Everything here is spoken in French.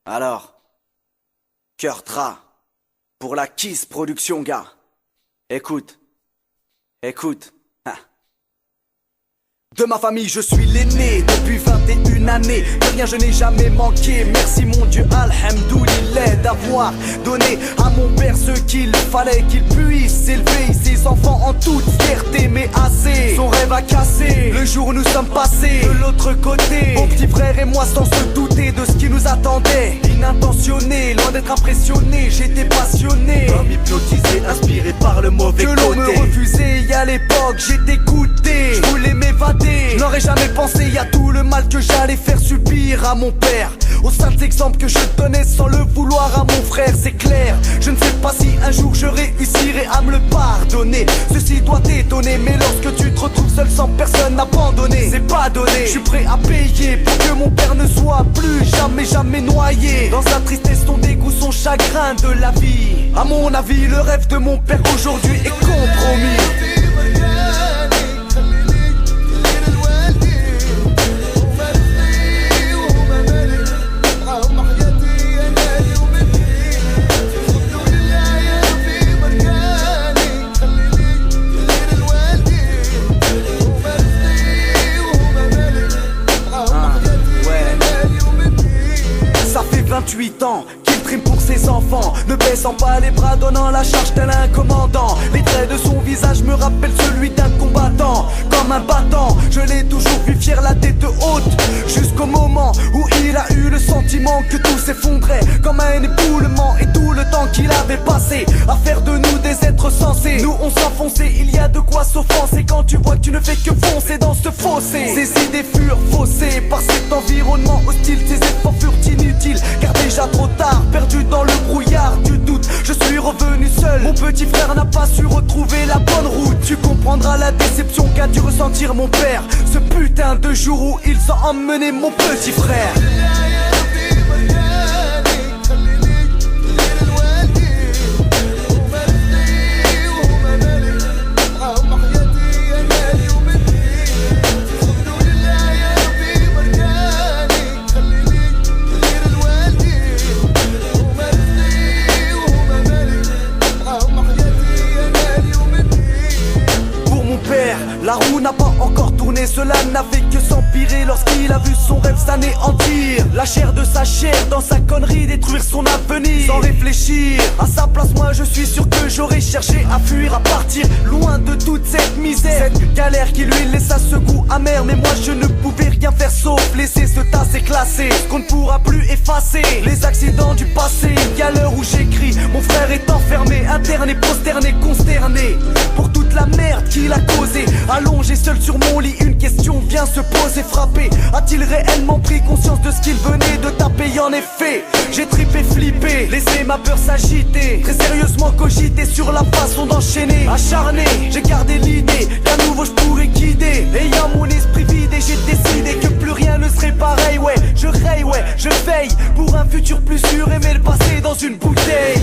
Alors, Cœur Tra, pour la Kiss Production, gars. Écoute, écoute. De ma famille je suis l'aîné depuis 21 années. De rien je n'ai jamais manqué. Merci mon Dieu, alhamdoulilah, d'avoir donné à mon père ce qu'il fallait, qu'il puisse élever ses enfants en toute fierté. Mais assez, son rêve a cassé le jour où nous sommes passés de l'autre côté. Mon petit frère et moi sans se douter de ce qui nous attendait. Inintentionné, loin d'être impressionné, j'étais passionné, comme hypnotisé, inspiré par le mauvais côté. Que l'on me refusait à l'époque, j'étais goûté. Je voulais m'évader. Je n'aurais jamais pensé à tout le mal que j'allais faire subir à mon père. Aux simples exemples que je donnais sans le vouloir à mon frère, c'est clair. Je ne sais pas si un jour je réussirai à me le pardonner. Ceci doit t'étonner, mais lorsque tu te retrouves seul sans personne abandonné, c'est pas donné. Je suis prêt à payer pour que mon père ne soit plus jamais noyé dans sa tristesse, son dégoût, son chagrin de la vie. À mon avis, le rêve de mon père aujourd'hui est compromis. Ça fait 28 ans qu'il trime pour ses enfants, ne baissant pas les bras, donnant la charge tel un commandant. Les traits de son visage me rappellent celui d'un combattant. Comme un battant, je l'ai toujours vu fier, la tête haute, jusqu'au moment où il a eu le sentiment que tout s'effondrait, comme un éboulement. Et tout le temps qu'il avait passé à faire de nous des êtres sensés, nous on s'enfonçait, il y a de quoi s'offenser quand tu vois que tu ne fais que foncer dans ce fossé. Ses idées furent faussées par cet environnement hostile, ses efforts furent inutiles, car déjà trop tard, perdu dans le brouillard du doute, je suis revenu seul. Mon petit frère n'a pas su retrouver la bonne route. Tu comprendras la déception qu'a dû ressentir mon père ce putain de jour où ils ont emmené mon petit frère. La roue n'a pas encore tourné, cela n'a fait que s'empirer lorsqu'il a vu son rêve s'anéantir. La chair de sa chair dans sa connerie, détruire son avenir sans réfléchir. À sa place moi je suis sûr que j'aurais cherché à fuir, à partir loin de toute cette misère, cette galère qui lui laissa ce goût amer. Mais moi je ne pouvais rien faire sauf laisser ce tas s'éclasser, ce qu'on ne pourra plus effacer. Les accidents du passé, il y a l'heure où j'écris, mon frère est enfermé, interné, prosterné, consterné pour toute la merde qu'il a causée. Allongé seul sur mon lit, une question vient se poser, frapper. A-t-il réellement pris conscience de ce qu'il venait de taper? En effet, j'ai trippé, flippé, laissé ma peur s'agiter, très sérieusement cogité sur la façon d'enchaîner. Acharné, j'ai gardé l'idée qu'à nouveau je pourrais guider. Ayant mon esprit vidé, j'ai décidé que plus rien ne serait pareil. Ouais, je raye, ouais, je veille pour un futur plus sûr, aimer le passé dans une bouteille.